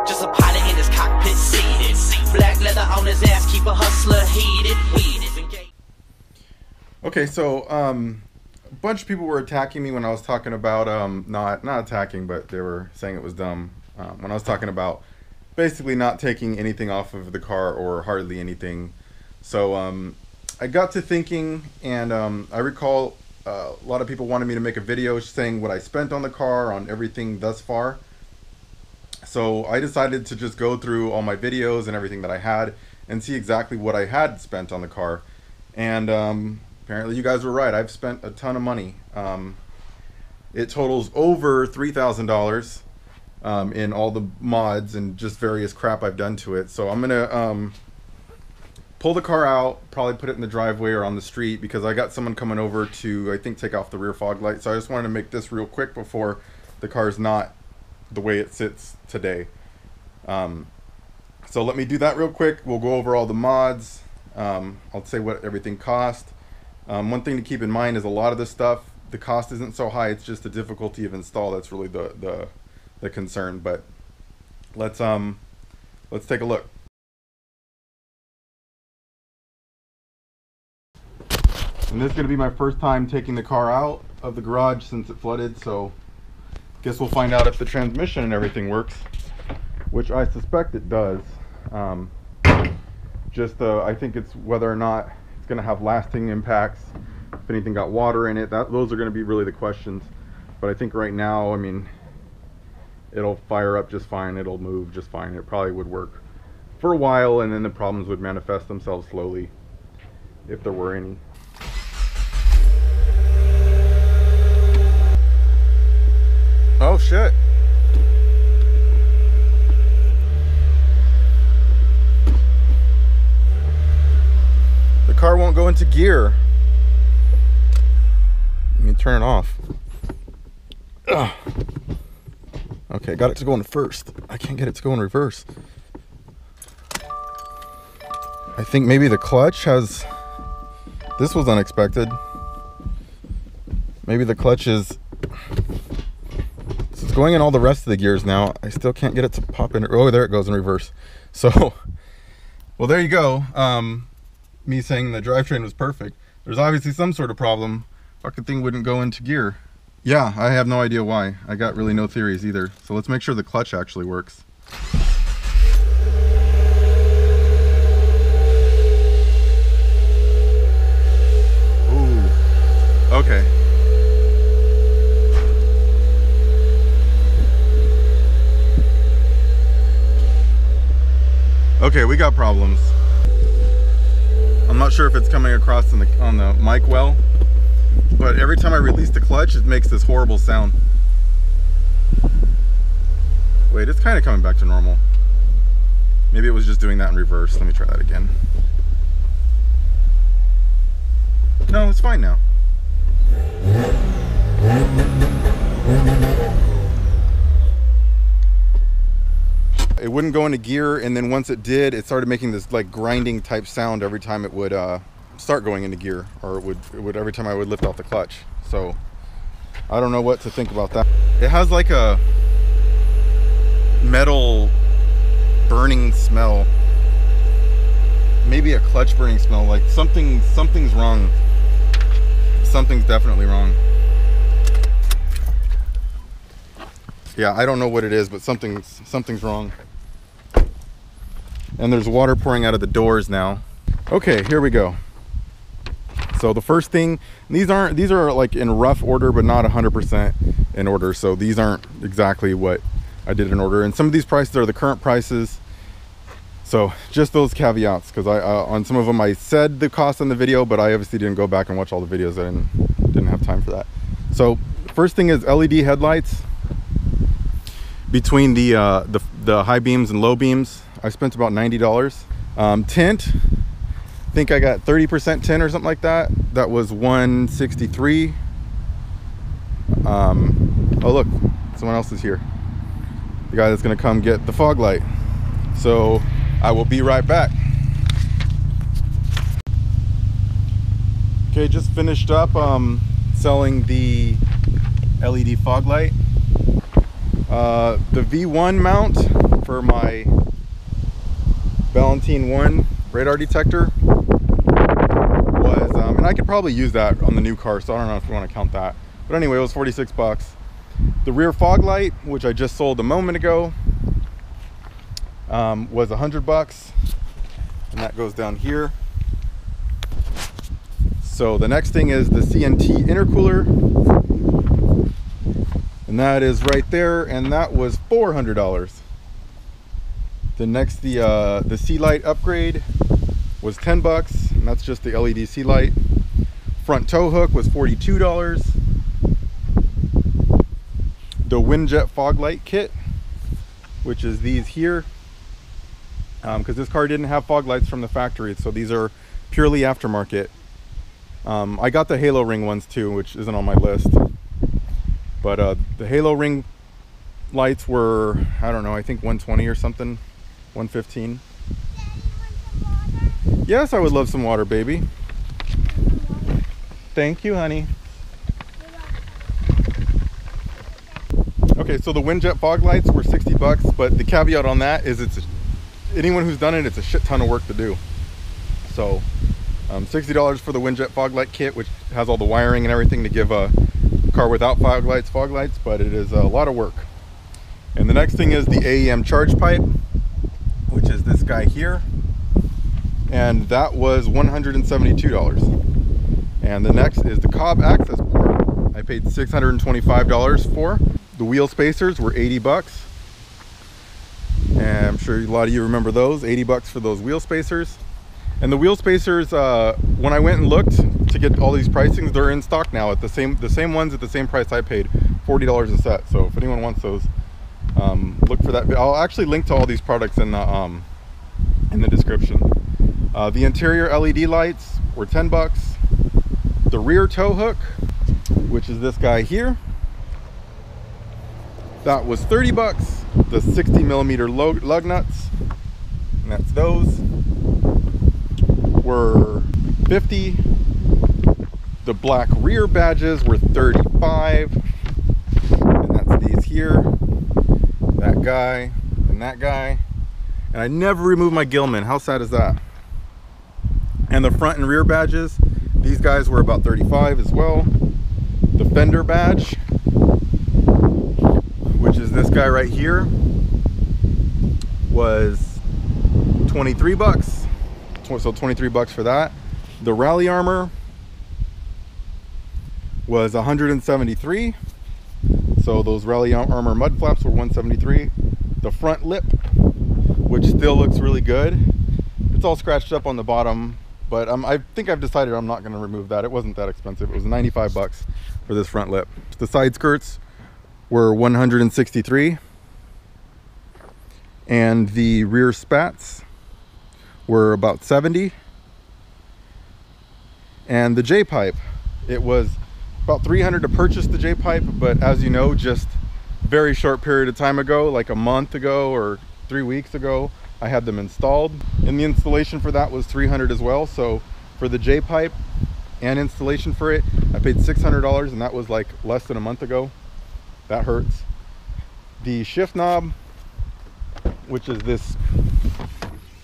Just a pilot in his cockpit seated. Black leather on his ass, keep a hustler heated. Okay, so a bunch of people were attacking me when I was talking about not attacking, but they were saying it was dumb when I was talking about basically not taking anything off of the car or hardly anything. So I got to thinking, and I recall a lot of people wanted me to make a video saying what I spent on the car, on everything thus far. So I decided to just go through all my videos and everything that I had and see exactly what I had spent on the car. And apparently you guys were right. I've spent a ton of money. It totals over $3,000 in all the mods and just various crap I've done to it. So I'm gonna pull the car out, probably put it in the driveway or on the street, because I got someone coming over to, I think, take off the rear fog light. So I just wanted to make this real quick before the car's not the way it sits today. So let me do that real quick. We'll go over all the mods. I'll say what everything cost. One thing to keep in mind is a lot of this stuff, the cost isn't so high, it's just the difficulty of install that's really the concern. But let's take a look. And this is going to be my first time taking the car out of the garage since it flooded, so guess we'll find out if the transmission and everything works, which I suspect it does. I think it's whether or not it's going to have lasting impacts, if anything got water in it. Those are going to be really the questions. But I think right now, I mean, it'll fire up just fine, it'll move just fine. It probably would work for a while, and then the problems would manifest themselves slowly, if there were any. Oh shit. The car won't go into gear. Let me turn it off. Ugh. Okay, got it to go in first. I can't get it to go in reverse. I think maybe the clutch has... This was unexpected. Maybe the clutch is... So it's going in all the rest of the gears now. I still can't get it to pop in. Oh, there it goes in reverse. So, well, there you go. Me saying the drivetrain was perfect. There's obviously some sort of problem. Fucking thing wouldn't go into gear. Yeah, I have no idea why. I got really no theories either. So let's make sure the clutch actually works. Ooh, okay. Okay, we got problems. I'm not sure if it's coming across on the mic well, but every time I release the clutch, it makes this horrible sound. Wait, it's kind of coming back to normal. Maybe it was just doing that in reverse. Let me try that again. No, it's fine now. It wouldn't go into gear, and then once it did, it started making this like grinding type sound every time it would start going into gear, or it would every time I would lift off the clutch. So I don't know what to think about that. It has like a metal burning smell, maybe a clutch burning smell. Like something's wrong. Something's definitely wrong. Yeah, I don't know what it is, but something's wrong. And there's water pouring out of the doors now. Okay, here we go. So the first thing, these are like in rough order, but not 100% in order. So these aren't exactly what I did in order. And some of these prices are the current prices. So just those caveats, because on some of them I said the cost in the video, but I obviously didn't go back and watch all the videos. I didn't have time for that. So first thing is LED headlights. Between the high beams and low beams, I spent about $90. Tint, I think I got 30% tint or something like that. That was $163. Oh look, someone else is here. The guy that's gonna come get the fog light. So I will be right back. Okay, just finished up selling the LED fog light. The V1 mount for my Valentine 1 radar detector was, and I could probably use that on the new car, so I don't know if you want to count that. But anyway, it was 46 bucks. The rear fog light, which I just sold a moment ago, was 100 bucks. And that goes down here. So the next thing is the CNT Intercooler. And that is right there, and that was $400. The next, the C-Light upgrade was 10 bucks, and that's just the LED C-Light. Front tow hook was $42. The WinJet Fog Light Kit, which is these here, because this car didn't have fog lights from the factory, so these are purely aftermarket. I got the halo ring ones too, which isn't on my list, but the halo ring lights were, I don't know, I think 120 or something, 115. Yes, I would love some water, baby. Thank you, honey. Okay, so the WinJet fog lights were 60 bucks, but the caveat on that is anyone who's done it, it's a shit ton of work to do. So $60 for the WinJet Fog Light Kit, which has all the wiring and everything to give a car without fog lights, but it is a lot of work. And the next thing is the AEM Charge Pipe, which is this guy here. And that was $172. And the next is the COBB access port. I paid $625 for. The wheel spacers were 80 bucks. And I'm sure a lot of you remember those, 80 bucks for those wheel spacers. And the wheel spacers, when I went and looked to get all these pricings, they're in stock now at the same ones at the same price I paid, $40 a set. So if anyone wants those, look for that. I'll actually link to all these products in the description. The interior LED lights were 10 bucks. The rear tow hook, which is this guy here, that was 30 bucks. The 60mm lug nuts, and that's those, were 50. The black rear badges were 35, and that's these here, that guy, and that guy. And I never removed my Gilman. How sad is that? And the front and rear badges, these guys were about 35 as well. The fender badge, which is this guy right here, was 23 bucks. So 23 bucks for that. The rally armor was 173. So those rally armor mud flaps were 173. The front lip, which still looks really good. It's all scratched up on the bottom, but I think I've decided I'm not going to remove that. It wasn't that expensive. It was 95 bucks for this front lip. The side skirts were 163. And the rear spats were about 70. And the J-pipe, it was about 300 to purchase the J-pipe, but as you know, just very short period of time ago, like a month ago or 3 weeks ago, I had them installed. And the installation for that was 300 as well. So for the J-pipe and installation for it, I paid $600, and that was like less than a month ago. That hurts. The shift knob, which is this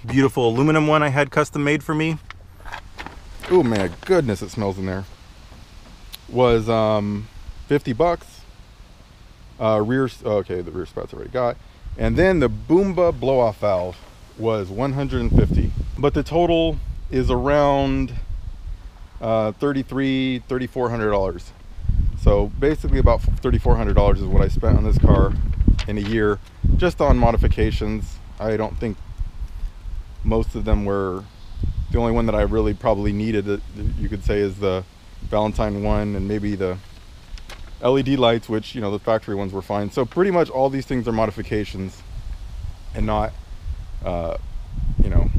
beautiful aluminum one I had custom made for me. Oh my goodness, it smells in there. Was 50 bucks. Okay, the rear spats I already got. And then the Boomba blow-off valve was 150. But the total is around $3,400. So basically about $3,400 is what I spent on this car in a year, just on modifications. I don't think most of them were. The only one that I really probably needed, that you could say, is the Valentine 1 and maybe the LED lights, which, you know, the factory ones were fine. So pretty much all these things are modifications and not, you know,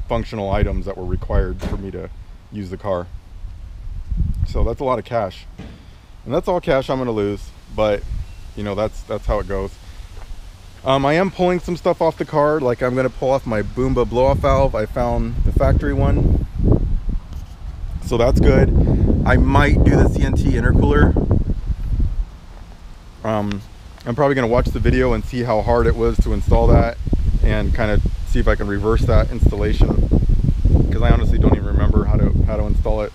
functional items that were required for me to use the car. So that's a lot of cash. And that's all cash I'm going to lose, but you know, that's how it goes. I am pulling some stuff off the car, like I'm going to pull off my Boomba blow-off valve. I found the factory one, so that's good. I might do the CNT intercooler. I'm probably going to watch the video and see how hard it was to install that, and kind of see if I can reverse that installation, because I honestly don't even remember how to install it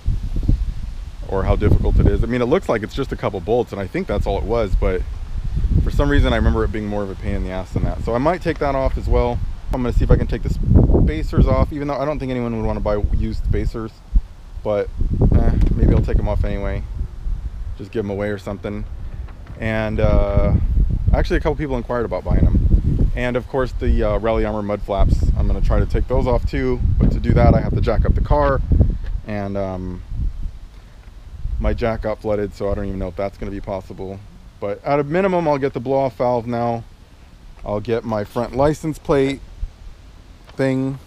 or how difficult it is. I mean, it looks like it's just a couple bolts, and I think that's all it was, but for some reason I remember it being more of a pain in the ass than that. So I might take that off as well. I'm going to see if I can take the spacers off, even though I don't think anyone would want to buy used spacers, but maybe I'll take them off anyway, just give them away or something. And actually a couple people inquired about buying them. And of course the Rally Armor mud flaps, I'm going to try to take those off too, but to do that I have to jack up the car, and my jack got flooded, so I don't even know if that's going to be possible. But at a minimum, I'll get the blow off valve now. I'll get my front license plate thing,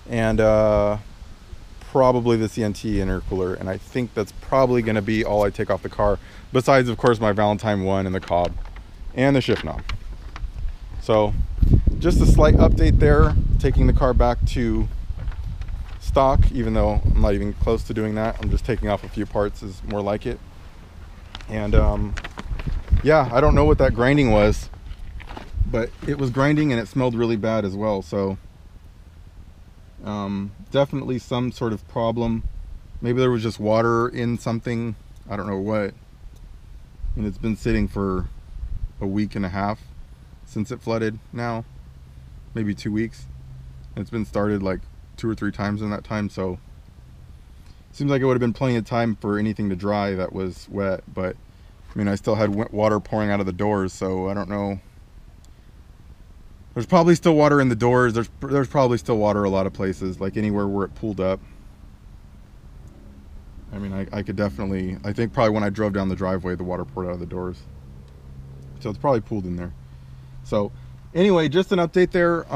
and probably the CNT intercooler, and I think that's probably going to be all I take off the car, besides of course my Valentine 1 and the COBB and the shift knob. So just a slight update there, taking the car back to stock, even though I'm not even close to doing that. I'm just taking off a few parts, is more like it. And yeah, I don't know what that grinding was, but it was grinding and it smelled really bad as well. So definitely some sort of problem. Maybe there was just water in something, I don't know what. And it's been sitting for a week and a half since it flooded now, maybe 2 weeks. And it's been started like 2 or 3 times in that time, so seems like it would have been plenty of time for anything to dry that was wet. But I mean, I still had water pouring out of the doors, so I don't know. There's probably still water in the doors. There's probably still water a lot of places, like anywhere where it pooled up. I mean, I could definitely, I think probably when I drove down the driveway, the water poured out of the doors, so it's probably pooled in there. So anyway, just an update there.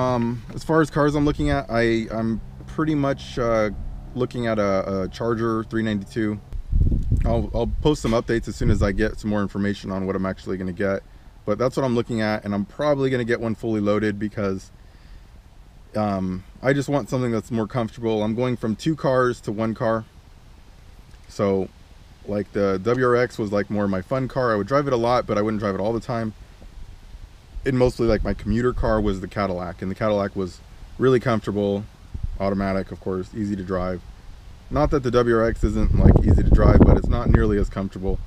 As far as cars I'm looking at, I'm pretty much looking at a Charger 392. I'll post some updates as soon as I get some more information on what I'm actually going to get, but that's what I'm looking at. And I'm probably going to get one fully loaded, because I just want something that's more comfortable. I'm going from 2 cars to 1 car. So like the WRX was like more my fun car. I would drive it a lot, but I wouldn't drive it all the time. And mostly like my commuter car was the Cadillac, and the Cadillac was really comfortable, automatic of course, easy to drive. Not that the WRX isn't like easy to drive, but it's not nearly as comfortable.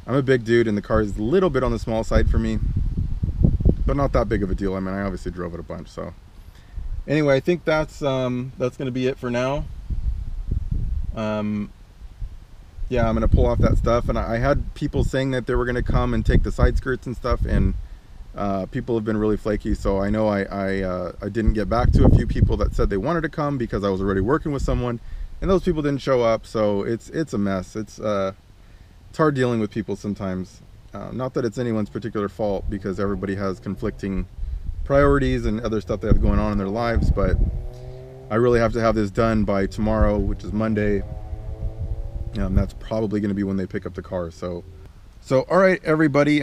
I'm a big dude and the car is a little bit on the small side for me, but not that big of a deal. I mean, I obviously drove it a bunch. So anyway, I think that's going to be it for now. Yeah, I'm going to pull off that stuff, and I had people saying that they were going to come and take the side skirts and stuff, and people have been really flaky. So I know I didn't get back to a few people that said they wanted to come because I was already working with someone, and those people didn't show up. So it's a mess. It's hard dealing with people sometimes. Not that it's anyone's particular fault, because everybody has conflicting priorities and other stuff they have going on in their lives, but I really have to have this done by tomorrow, which is Monday. That's probably going to be when they pick up the car. So all right, everybody,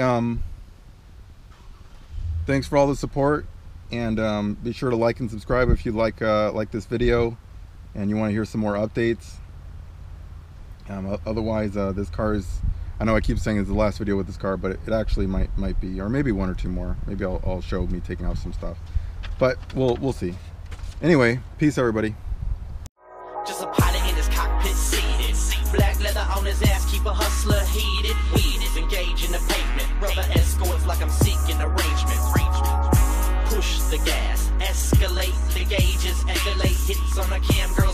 thanks for all the support, and be sure to like and subscribe if you like this video and you want to hear some more updates. Otherwise, this car is, I know I keep saying it's the last video with this car, but it actually might be, or maybe 1 or 2 more. Maybe I'll show me taking off some stuff, but we'll see. Anyway, peace everybody. Just a pilot in his cockpit seated. Black leather on his ass, keep a hustler heated. Engage in the pavement, rubber escorts like I'm seeking arrangement. Push the gas, escalate the gauges, escalate hits on the cam, girls